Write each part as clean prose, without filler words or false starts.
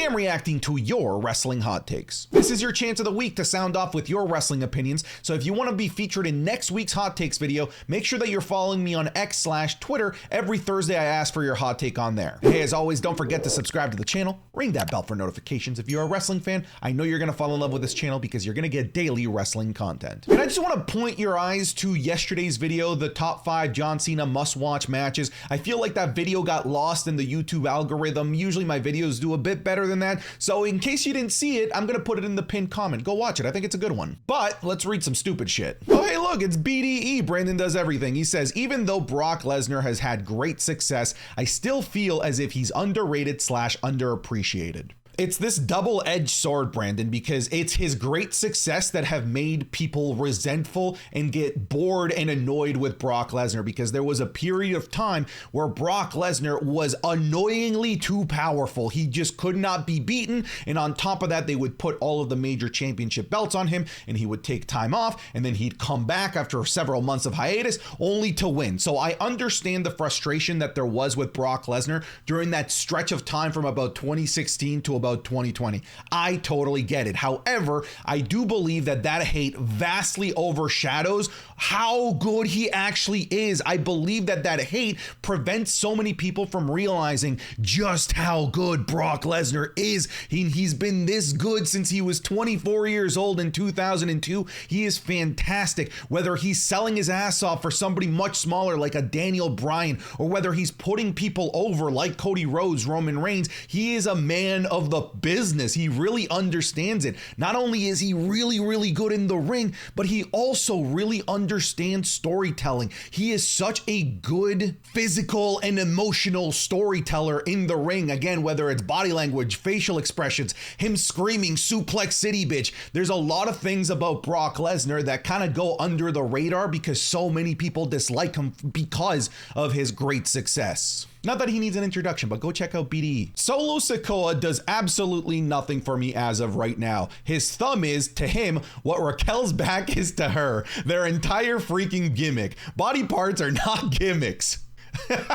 am reacting to your wrestling hot takes. This is your chance of the week to sound off with your wrestling opinions, so if you want to be featured in next week's hot takes video, make sure that you're following me on X/Twitter. Every Thursday I ask for your hot take on there. Hey, as always, don't forget to subscribe to the channel, ring that bell for notifications. If you're a wrestling fan, I know you're going to fall in love with this channel because you're going to get daily wrestling content. And I just want to point your eyes to yesterday's video, the top 5 John Cena must-watch matches. I feel like that video got lost in the YouTube algorithm. Usually my videos do a bit better than that, so in case you didn't see it, I'm going to put it in the pinned comment. Go watch it. I think it's a good one. But let's read some stupid shit. Oh, hey, look, it's BDE. Brandon does everything. He says, even though Brock Lesnar has had great success, I still feel as if he's underrated/underappreciated. It's this double-edged sword, Brandon, because it's his great success that have made people resentful and get bored and annoyed with Brock Lesnar, because there was a period of time where Brock Lesnar was annoyingly too powerful. He just could not be beaten, and on top of that, they would put all of the major championship belts on him, and he would take time off, and then he'd come back after several months of hiatus only to win. So I understand the frustration that there was with Brock Lesnar during that stretch of time from about 2016 to about 2020. I totally get it. However, I do believe that hate vastly overshadows how good he actually is. I believe that hate prevents so many people from realizing just how good Brock Lesnar is. He's been this good since he was 24 years old in 2002. He is fantastic. Whether he's selling his ass off for somebody much smaller like a Daniel Bryan, or whether he's putting people over like Cody Rhodes, Roman Reigns, he is a man of the business. He really understands it. Not only is he really good in the ring, but he also really understands storytelling. He is such a good physical and emotional storyteller in the ring. Again, whether it's body language, facial expressions, him screaming suplex city bitch. There's a lot of things about Brock Lesnar that kind of go under the radar because so many people dislike him because of his great success. Not that he needs an introduction, but go check out BDE. Solo Sikoa does absolutely nothing for me as of right now. His thumb is, to him, what Raquel's back is to her. Their entire freaking gimmick. Body parts are not gimmicks.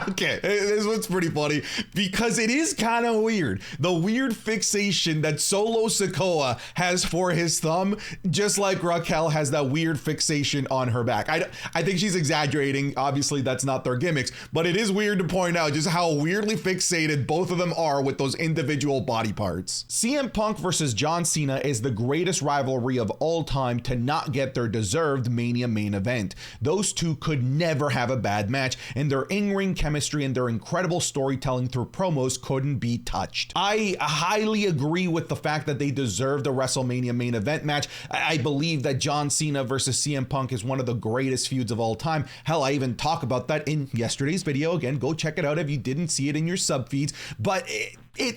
Okay, this one's pretty funny because it is kind of weird. The weird fixation that Solo Sikoa has for his thumb, just like Raquel has that weird fixation on her back. I think she's exaggerating. Obviously, that's not their gimmicks, but it is weird to point out just how weirdly fixated both of them are with those individual body parts. CM Punk versus John Cena is the greatest rivalry of all time to not get their deserved Mania main event. Those two could never have a bad match, and their in-ring chemistry and their incredible storytelling through promos couldn't be touched. I highly agree with the fact that they deserved a WrestleMania main event match. I believe that John Cena versus CM Punk is one of the greatest feuds of all time. Hell, I even talk about that in yesterday's video. Again, go check it out if you didn't see it in your sub feeds. But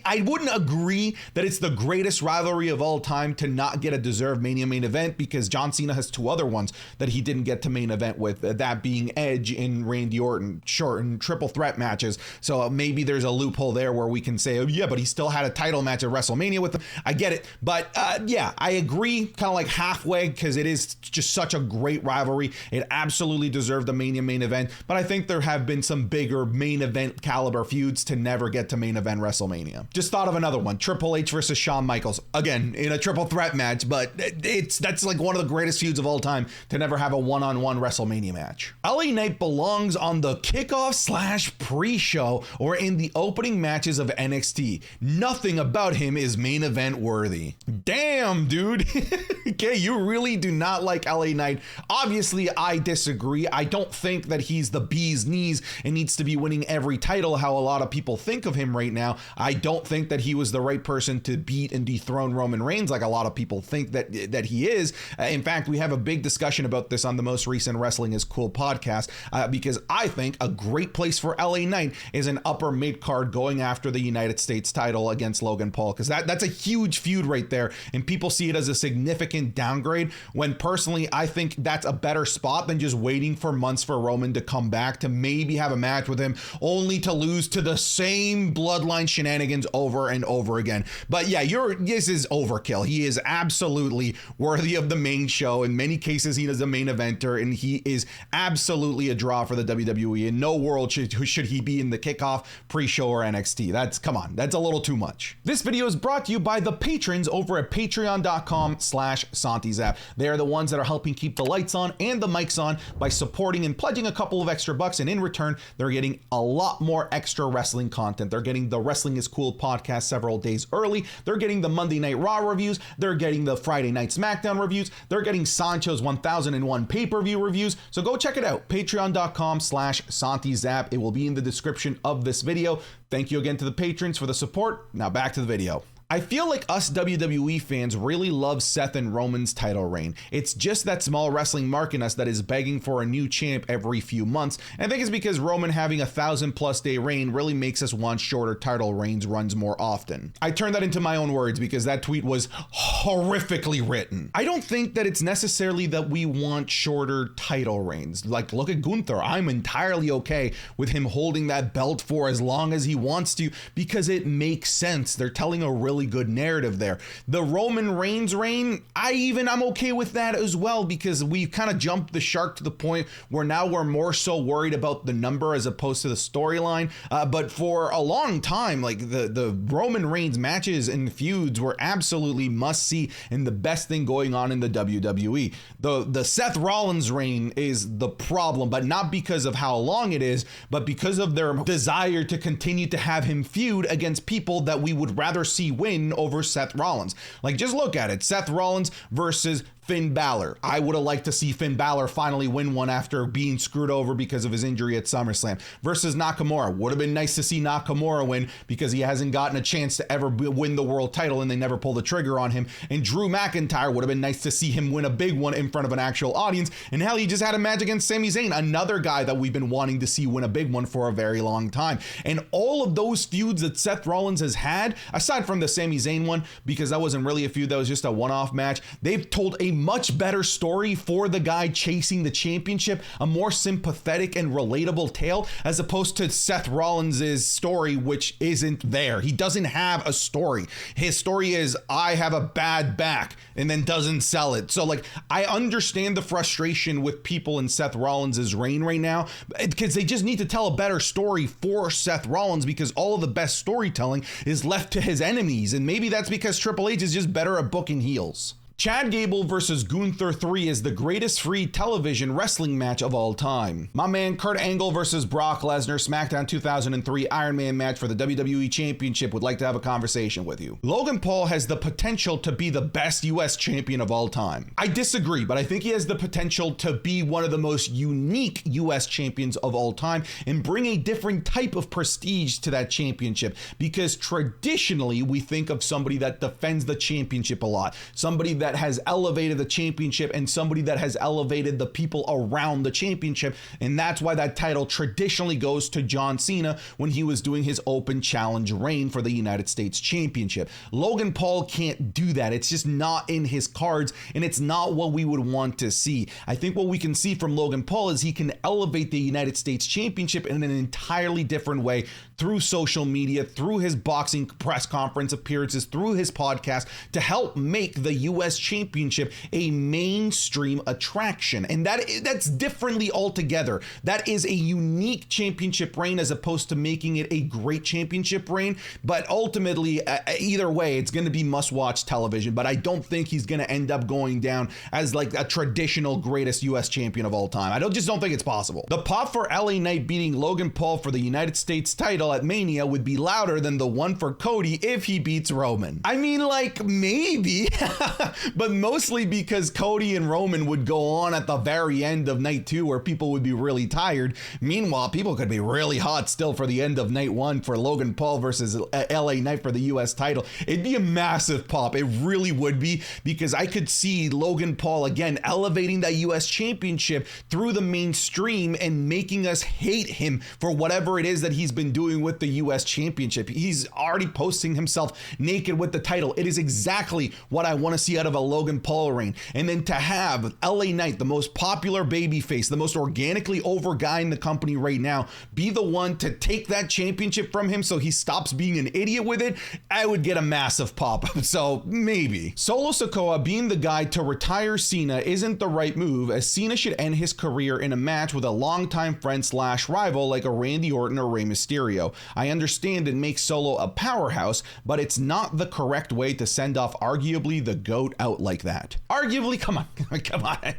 I wouldn't agree that it's the greatest rivalry of all time to not get a deserved Mania main event, because John Cena has 2 other ones that he didn't get to main event with, that being Edge and Randy Orton, short and triple threat matches. So maybe there's a loophole there where we can say, oh yeah, but he still had a title match at WrestleMania with them. I get it. But yeah, I agree kind of like halfway, because it is just such a great rivalry. It absolutely deserved the Mania main event, but I think there have been some bigger main event caliber feuds to never get to main event WrestleMania. Just thought of another one, Triple H versus Shawn Michaels, again in a triple threat match, but that's like one of the greatest feuds of all time to never have a one-on-one WrestleMania match. LA Knight belongs on the kickoff/pre-show or in the opening matches of NXT. Nothing about him is main event worthy. Damn, dude. Okay, you really do not like LA Knight. Obviously, I disagree. I don't think that he's the bee's knees and needs to be winning every title how a lot of people think of him right now. I don't think that he was the right person to beat and dethrone Roman Reigns like a lot of people think that he is. In fact, we have a big discussion about this on the most recent Wrestling is Cool podcast, because I think a great place for LA Knight is an upper mid card going after the United States title against Logan Paul, because that's a huge feud right there, and people see it as a significant downgrade, when personally I think that's a better spot than just waiting for months for Roman to come back to maybe have a match with him only to lose to the same bloodline shenanigans shenanigans over and over again. But yeah, this is overkill. He is absolutely worthy of the main show. In many cases, he is a main eventer, and he is absolutely a draw for the WWE. In no world should he be in the kickoff, pre-show, or NXT. Come on, that's a little too much. This video is brought to you by the patrons over at patreon.com/SantiZap. They are the ones that are helping keep the lights on and the mics on by supporting and pledging a couple of extra bucks, and in return, they're getting a lot more extra wrestling content. They're getting the Wrestling is Cool podcast several days early. They're getting the Monday Night Raw reviews. They're getting the Friday Night SmackDown reviews. They're getting Sancho's 1001 pay-per-view reviews. So go check it out, patreon.com/SantiZap. It will be in the description of this video. Thank you again to the patrons for the support. Now back to the video. I feel like us WWE fans really love Seth and Roman's title reign. It's just that small wrestling mark in us that is begging for a new champ every few months. And I think it's because Roman having a 1,000+ day reign really makes us want shorter title reigns runs more often. I turned that into my own words because that tweet was horrifically written. I don't think that it's necessarily that we want shorter title reigns. Like, look at Gunther. I'm entirely okay with him holding that belt for as long as he wants to because it makes sense. They're telling a really good narrative there. The Roman Reigns reign, I'm okay with that as well because we've kind of jumped the shark to the point where now we're more so worried about the number as opposed to the storyline. But for a long time, like the Roman Reigns matches and feuds were absolutely must see and the best thing going on in the WWE. The Seth Rollins reign is the problem, but not because of how long it is, but because of their desire to continue to have him feud against people that we would rather see win over Seth Rollins. Like, just look at it. Seth Rollins versus Finn Balor. I would have liked to see Finn Balor finally win one after being screwed over because of his injury at SummerSlam. Versus Nakamura. Would have been nice to see Nakamura win because he hasn't gotten a chance to ever win the world title and they never pull the trigger on him. And Drew McIntyre, would have been nice to see him win a big one in front of an actual audience. And hell, he just had a match against Sami Zayn, another guy that we've been wanting to see win a big one for a very long time. And all of those feuds that Seth Rollins has had, aside from the Sami Zayn one, because that wasn't really a feud, that was just a one-off match, they've told a much better story for the guy chasing the championship, a more sympathetic and relatable tale, as opposed to Seth Rollins' story, which isn't there. He doesn't have a story. His story is, I have a bad back, and then doesn't sell it. So like, I understand the frustration with people in Seth Rollins' reign right now, because they just need to tell a better story for Seth Rollins, because all of the best storytelling is left to his enemies. And maybe that's because Triple H is just better at booking heels. Chad Gable versus Gunther 3 is the greatest free television wrestling match of all time. My man Kurt Angle versus Brock Lesnar, SmackDown 2003 Iron Man match for the WWE Championship. Would like to have a conversation with you. Logan Paul has the potential to be the best US champion of all time. I disagree, but I think he has the potential to be one of the most unique US champions of all time and bring a different type of prestige to that championship, because traditionally we think of somebody that defends the championship a lot, somebody that has elevated the championship and somebody that has elevated the people around the championship. And that's why that title traditionally goes to John Cena when he was doing his open challenge reign for the United States Championship. Logan Paul can't do that. It's just not in his cards, and it's not what we would want to see. I think what we can see from Logan Paul is he can elevate the United States Championship in an entirely different way through social media, through his boxing press conference appearances, through his podcast, to help make the US Championship a mainstream attraction. And that's differently altogether. That is a unique championship reign as opposed to making it a great championship reign. But ultimately, either way, it's going to be must-watch television. But I don't think he's going to end up going down as like a traditional greatest US champion of all time. I just don't think it's possible. The pop for LA Knight beating Logan Paul for the United States title at Mania would be louder than the one for Cody if he beats Roman. I mean, like, maybe, but mostly because Cody and Roman would go on at the very end of night 2 where people would be really tired. Meanwhile, people could be really hot still for the end of night 1 for Logan Paul versus LA Knight for the US title. It'd be a massive pop. It really would be, because I could see Logan Paul again elevating that US championship through the mainstream and making us hate him for whatever it is that he's been doing with the US championship. He's already posting himself naked with the title. It is exactly what I want to see out of of a Logan Paul reign, and then to have LA Knight, the most popular babyface, the most organically over guy in the company right now, be the one to take that championship from him so he stops being an idiot with it, I would get a massive pop. So maybe. Solo Sikoa being the guy to retire Cena isn't the right move, as Cena should end his career in a match with a longtime friend slash rival like a Randy Orton or Rey Mysterio. I understand it makes Solo a powerhouse, but it's not the correct way to send off arguably the GOAT out like that. Arguably, come on, come on.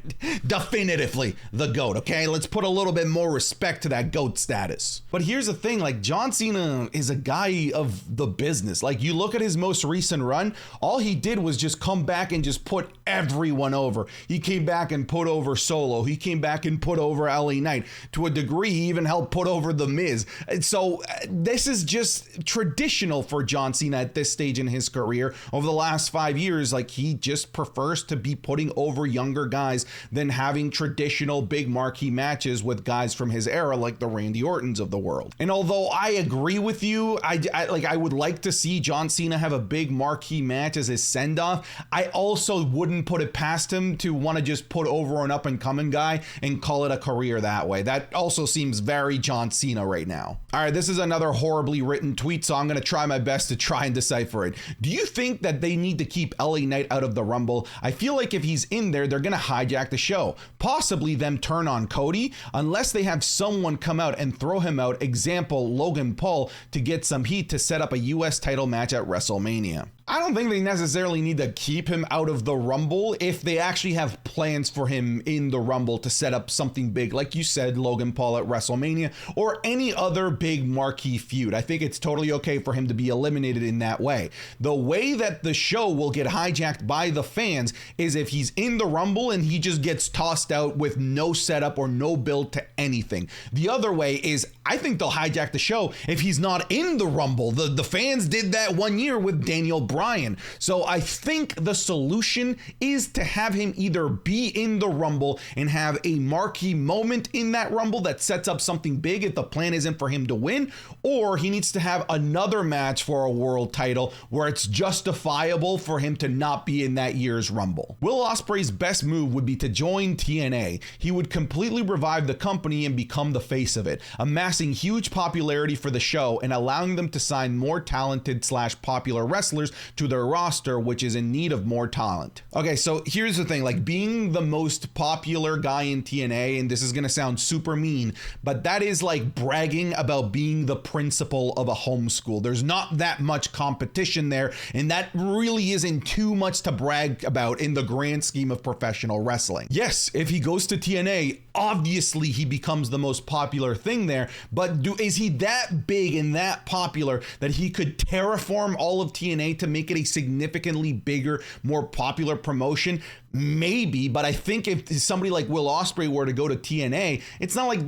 Definitively the GOAT, okay? Let's put a little bit more respect to that GOAT status. But here's the thing, like, John Cena is a guy of the business. Like, you look at his most recent run, all he did was just come back and just put everyone over. He came back and put over Solo. He came back and put over LA Knight. To a degree, he even helped put over The Miz. And so this is just traditional for John Cena at this stage in his career. Over the last 5 years, like, he just prefers to be putting over younger guys than having traditional big marquee matches with guys from his era like the Randy Ortons of the world. And although I agree with you, I would like to see John Cena have a big marquee match as his send-off. I also wouldn't put it past him to want to just put over an up-and-coming guy and call it a career that way. That also seems very John Cena right now. All right, this is another horribly written tweet, so I'm going to try my best to try and decipher it. Do you think that they need to keep LA Knight out of the Rumble? I feel like if he's in there, they're going to hijack the show. Possibly them turn on Cody, unless they have someone come out and throw him out, example Logan Paul, to get some heat to set up a US title match at WrestleMania. I don't think they necessarily need to keep him out of the Rumble if they actually have plans for him in the Rumble to set up something big, like you said, Logan Paul at WrestleMania, or any other big marquee feud. I think it's totally okay for him to be eliminated in that way. The way that the show will get hijacked by the fans is if he's in the Rumble and he just gets tossed out with no setup or no build to anything. The other way is I think they'll hijack the show if he's not in the Rumble. The fans did that 1 year with Daniel Bryan. So I think the solution is to have him either be in the Rumble and have a marquee moment in that Rumble that sets up something big if the plan isn't for him to win, or he needs to have another match for a world title where it's justifiable for him to not be in that year's Rumble. Will Ospreay's best move would be to join TNA. He would completely revive the company and become the face of it, amassing huge popularity for the show and allowing them to sign more talented slash popular wrestlers to their roster, which is in need of more talent. Okay, so here's the thing, like, being the most popular guy in TNA, and this is gonna sound super mean, but that is like bragging about being the principal of a homeschool. There's not that much competition there, and that really isn't too much to brag about in the grand scheme of professional wrestling. Yes, if he goes to TNA, obviously he becomes the most popular thing there, but is he that big and that popular that he could terraform all of TNA to make it a significantly bigger, more popular promotion? Maybe, but I think if somebody like Will Ospreay were to go to TNA, it's not like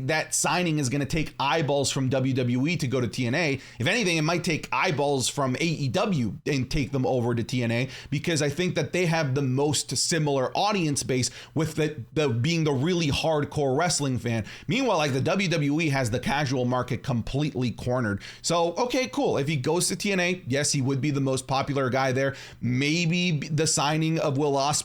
that signing is going to take eyeballs from WWE to go to TNA. If anything, it might take eyeballs from AEW and take them over to TNA, because I think that they have the most similar audience base with the being the really hardcore wrestling fan. Meanwhile, like, the WWE has the casual market completely cornered. So, okay, cool. If he goes to TNA, yes, he would be the most popular guy there. Maybe the signing of Will Ospreay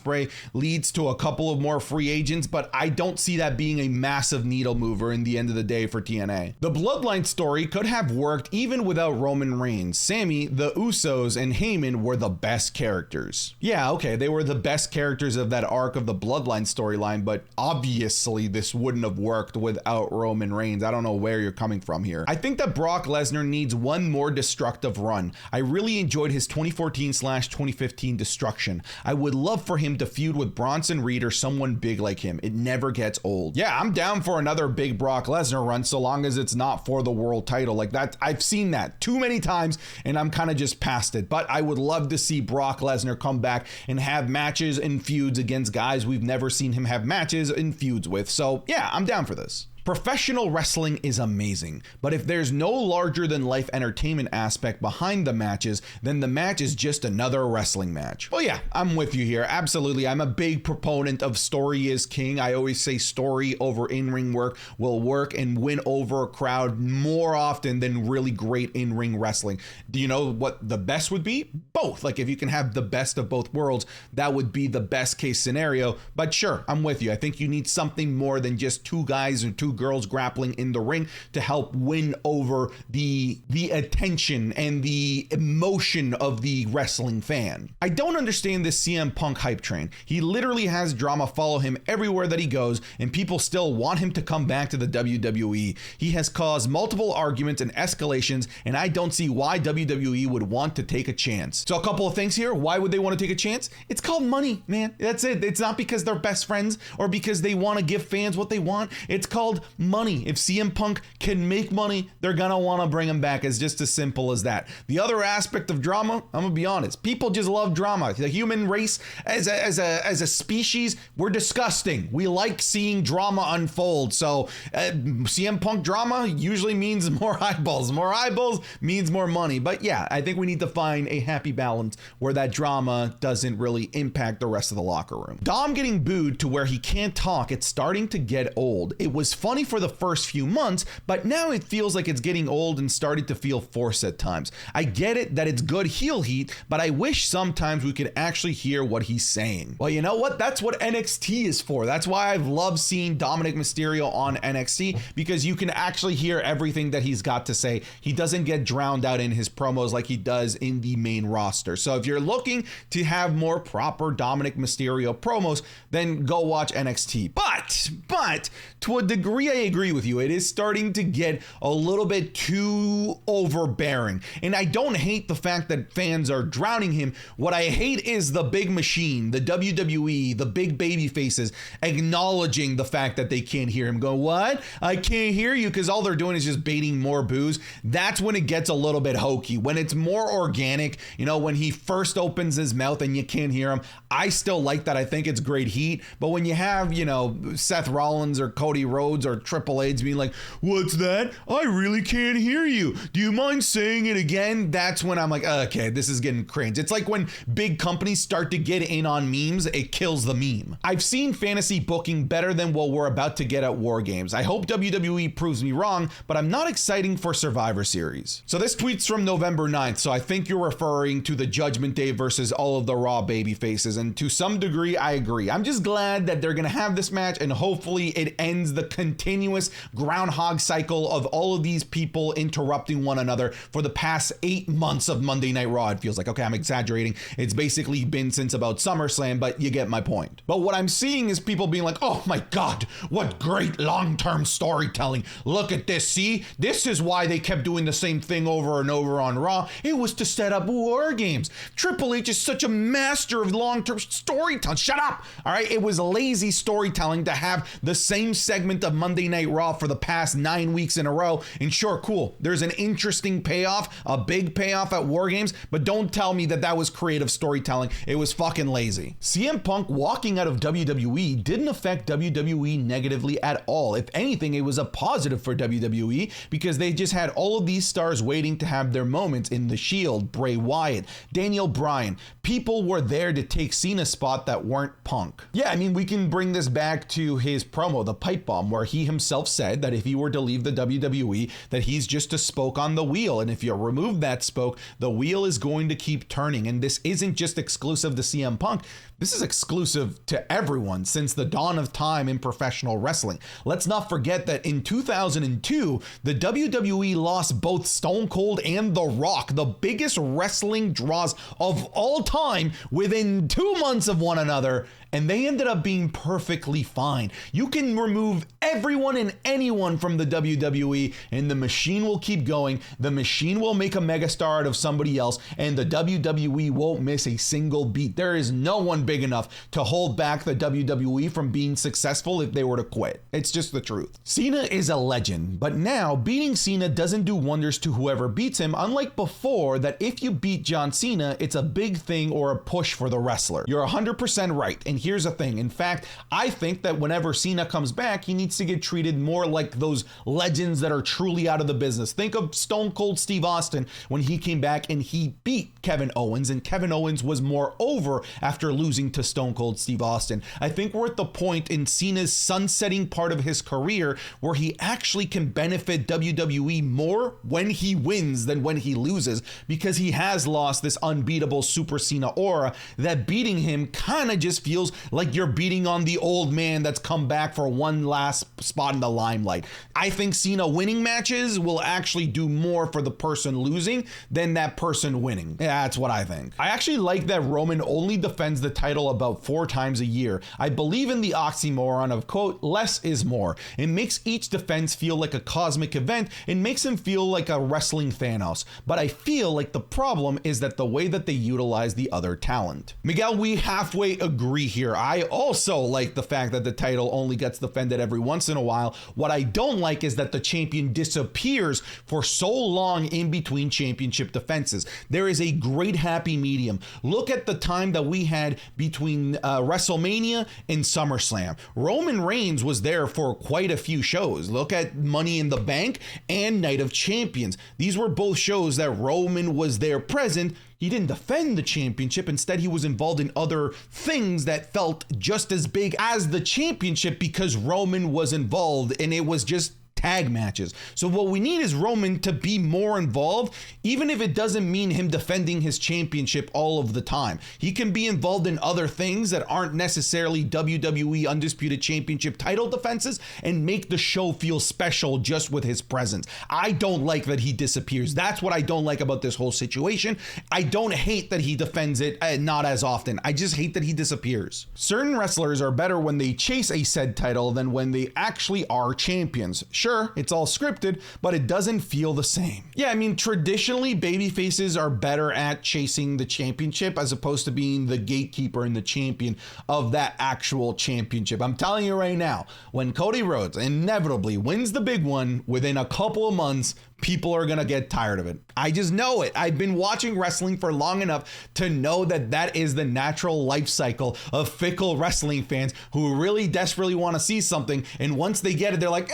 leads to a couple of more free agents, but I don't see that being a massive needle mover in the end of the day for TNA. The Bloodline story could have worked even without Roman Reigns. Sammy, the Usos, and Heyman were the best characters. Yeah, okay, they were the best characters of that arc of the Bloodline storyline, but obviously this wouldn't have worked without Roman Reigns. I don't know where you're coming from here. I think that Brock Lesnar needs one more destructive run. I really enjoyed his 2014/2015 destruction. I would love for him to feud with Bronson Reed or someone big like him. It never gets old. Yeah, I'm down for another big Brock Lesnar run, so long as it's not for the world title. Like that, I've seen that too many times and I'm kind of just past it. But I would love to see Brock Lesnar come back and have matches and feuds against guys we've never seen him have matches and feuds with. So yeah, I'm down for this. Professional wrestling is amazing, but if there's no larger than life entertainment aspect behind the matches, then the match is just another wrestling match. Well, yeah, I'm with you here. Absolutely. I'm a big proponent of story is king. I always say story over in-ring work will work and win over a crowd more often than really great in-ring wrestling. Do you know what the best would be? Both. Like if you can have the best of both worlds, that would be the best case scenario. But sure, I'm with you. I think you need something more than just two guys or two girls grappling in the ring to help win over the attention and the emotion of the wrestling fan. I don't understand this CM Punk hype train. He literally has drama follow him everywhere that he goes, and people still want him to come back to the WWE. He has caused multiple arguments and escalations, and I don't see why WWE would want to take a chance. So a couple of things here. Why would they want to take a chance? It's called money, man. That's it. It's not because they're best friends or because they want to give fans what they want. It's called money. If CM Punk can make money, they're gonna want to bring him back. It's just as simple as that. The other aspect of drama, I'm gonna be honest, people just love drama. The human race as a species, we're disgusting. We like seeing drama unfold. So CM Punk drama usually means more eyeballs. More eyeballs means more money. But yeah, I think we need to find a happy balance where that drama doesn't really impact the rest of the locker room. Dom getting booed to where he can't talk, it's starting to get old. It was funny for the first few months, but now it feels like it's getting old and starting to feel forced at times. I get it that it's good heel heat, but I wish sometimes we could actually hear what he's saying. Well, you know what? That's what NXT is for. That's why I've loved seeing Dominic Mysterio on NXT, because you can actually hear everything that he's got to say. He doesn't get drowned out in his promos like he does in the main roster. So if you're looking to have more proper Dominic Mysterio promos, then go watch NXT. But to a degree, I agree with you. It is starting to get a little bit too overbearing. And I don't hate the fact that fans are drowning him. What I hate is the big machine, the WWE, the big baby faces acknowledging the fact that they can't hear him. Go, what? I can't hear you, because all they're doing is just baiting more boos. That's when it gets a little bit hokey. When it's more organic, you know, when he first opens his mouth and you can't hear him, I still like that. I think it's great heat. But when you have, you know, Seth Rollins or Cody Rhodes or Triple H being like, what's that? I really can't hear you. Do you mind saying it again? That's when I'm like, okay, this is getting cringe. It's like when big companies start to get in on memes, it kills the meme. I've seen fantasy booking better than what we're about to get at War Games. I hope WWE proves me wrong, but I'm not exciting for Survivor Series. So this tweet's from November 9th, so I think you're referring to the Judgment Day versus all of the Raw baby faces, and to some degree, I agree. I'm just glad that they're gonna have this match, and hopefully it ends the continuous groundhog cycle of all of these people interrupting one another for the past 8 months of Monday Night Raw. It feels like, okay, I'm exaggerating. It's basically been since about SummerSlam, but you get my point. But what I'm seeing is people being like, oh my God, what great long-term storytelling. Look at this, see? This is why they kept doing the same thing over and over on Raw. It was to set up War Games. Triple H is such a master of long-term storytelling. Shut up, all right? It was lazy storytelling to have the same segment of Monday Night Raw for the past 9 weeks in a row. And sure, cool, there's an interesting payoff, a big payoff at War Games, but don't tell me that that was creative storytelling. It was fucking lazy. CM Punk walking out of WWE didn't affect WWE negatively at all. If anything, it was a positive for WWE because they just had all of these stars waiting to have their moments in The Shield, Bray Wyatt, Daniel Bryan. People were there to take Cena's spot that weren't Punk. Yeah, I mean, we can bring this back to his promo, the pipe bomb, where he himself said that if he were to leave the WWE, that he's just a spoke on the wheel. And if you remove that spoke, the wheel is going to keep turning. And this isn't just exclusive to CM Punk. This is exclusive to everyone since the dawn of time in professional wrestling. Let's not forget that in 2002, the WWE lost both Stone Cold and The Rock, the biggest wrestling draws of all time, within 2 months of one another, and they ended up being perfectly fine. You can remove everyone and anyone from the WWE, and the machine will keep going. The machine will make a megastar out of somebody else, and the WWE won't miss a single beat. There is no one big enough to hold back the WWE from being successful if they were to quit. It's just the truth. Cena is a legend, but now beating Cena doesn't do wonders to whoever beats him, unlike before that if you beat John Cena, it's a big thing or a push for the wrestler. You're 100% right, and here's the thing. In fact, I think that whenever Cena comes back, he needs to get get treated more like those legends that are truly out of the business. Think of Stone Cold Steve Austin when he came back and he beat Kevin Owens, and Kevin Owens was more over after losing to Stone Cold Steve Austin. I think we're at the point in Cena's sunsetting part of his career where he actually can benefit WWE more when he wins than when he loses, because he has lost this unbeatable Super Cena aura that beating him kind of just feels like you're beating on the old man that's come back for one last spot in the limelight. I think Cena winning matches will actually do more for the person losing than that person winning. Yeah, that's what I think. I actually like that Roman only defends the title about 4 times a year. I believe in the oxymoron of, quote, less is more. It makes each defense feel like a cosmic event. It makes him feel like a wrestling Thanos. But I feel like the problem is that the way that they utilize the other talent. Miguel, we halfway agree here. I also like the fact that the title only gets defended every once in a while. What I don't like is that the champion disappears for so long in between championship defenses. There is a great happy medium. Look at the time that we had between WrestleMania and SummerSlam. Roman Reigns was there for quite a few shows. Look at Money in the Bank and Night of Champions. These were both shows that Roman was there present. He didn't defend the championship. Instead, he was involved in other things that felt just as big as the championship because Roman was involved, and it was just tag matches. So what we need is Roman to be more involved, even if it doesn't mean him defending his championship all of the time. He can be involved in other things that aren't necessarily WWE Undisputed Championship title defenses and make the show feel special just with his presence. I don't like that he disappears. That's what I don't like about this whole situation. I don't hate that he defends it not as often. I just hate that he disappears. Certain wrestlers are better when they chase a said title than when they actually are champions. Sure, it's all scripted, but it doesn't feel the same. Yeah, I mean, traditionally, babyfaces are better at chasing the championship as opposed to being the gatekeeper and the champion of that actual championship. I'm telling you right now, when Cody Rhodes inevitably wins the big one within a couple of months, people are going to get tired of it. I just know it. I've been watching wrestling for long enough to know that that is the natural life cycle of fickle wrestling fans who really desperately want to see something. And once they get it, they're like,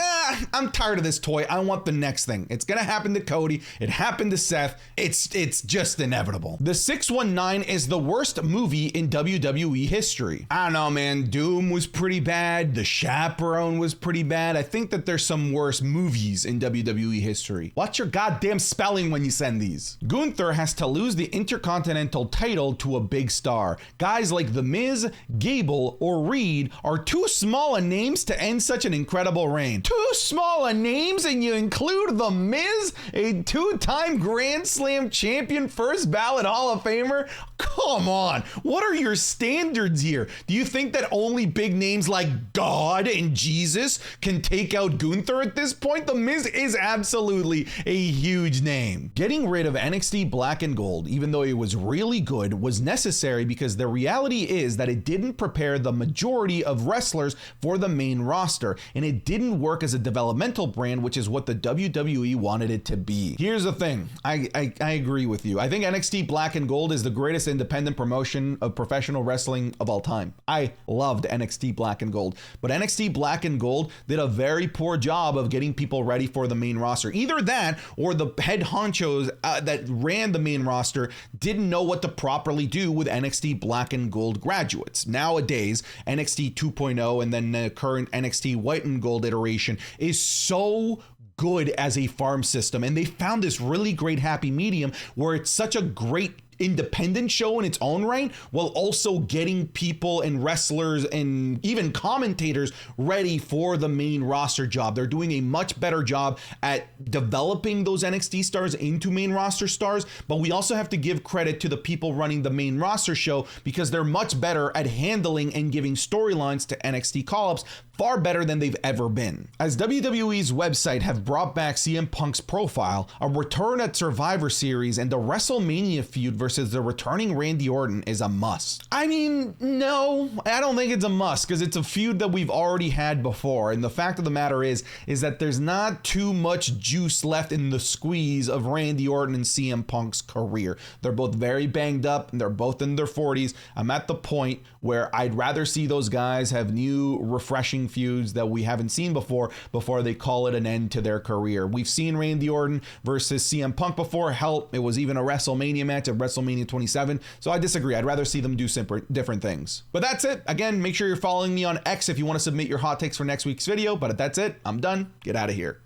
I'm tired of this toy. I want the next thing. It's going to happen to Cody. It happened to Seth. It's just inevitable. The 619 is the worst movie in WWE history. I don't know, man. Doom was pretty bad. The Chaperone was pretty bad. I think that there's some worse movies in WWE history. Watch your goddamn spelling when you send these. Gunther has to lose the Intercontinental title to a big star. Guys like The Miz, Gable, or Reed are too small a names to end such an incredible reign. Too small a names, and you include The Miz, a 2-time Grand Slam champion, first ballot Hall of Famer? Come on, what are your standards here? Do you think that only big names like God and Jesus can take out Gunther at this point? The Miz is absolutely a huge name. Getting rid of NXT Black and Gold, even though it was really good, was necessary because the reality is that it didn't prepare the majority of wrestlers for the main roster, and it didn't work as a developmental brand, which is what the WWE wanted it to be. Here's the thing, I agree with you. I think NXT Black and Gold is the greatest independent promotion of professional wrestling of all time. I loved NXT Black and Gold, but NXT Black and Gold did a very poor job of getting people ready for the main roster. Either that or the head honchos that ran the main roster didn't know what to properly do with NXT Black and Gold graduates. Nowadays, NXT 2.0 and then the current NXT White and Gold iteration is so good as a farm system, and they found this really great happy medium where it's such a great independent show in its own right, while also getting people and wrestlers and even commentators ready for the main roster job. They're doing a much better job at developing those NXT stars into main roster stars, but we also have to give credit to the people running the main roster show because they're much better at handling and giving storylines to NXT call-ups, far better than they've ever been. As WWE's website have brought back CM Punk's profile, a return at Survivor Series, and the WrestleMania feud versus the returning Randy Orton is a must. I mean, no, I don't think it's a must because it's a feud that we've already had before. And the fact of the matter is that there's not too much juice left in the squeeze of Randy Orton and CM Punk's career. They're both very banged up and they're both in their 40s. I'm at the point where I'd rather see those guys have new, refreshing feuds that we haven't seen before they call it an end to their career. We've seen Randy Orton versus CM Punk before. Hell, it was even a WrestleMania match at WrestleMania 27. So I disagree. I'd rather see them do different things. But that's it. Again, make sure you're following me on X if you want to submit your hot takes for next week's video. But that's it. I'm done. Get out of here.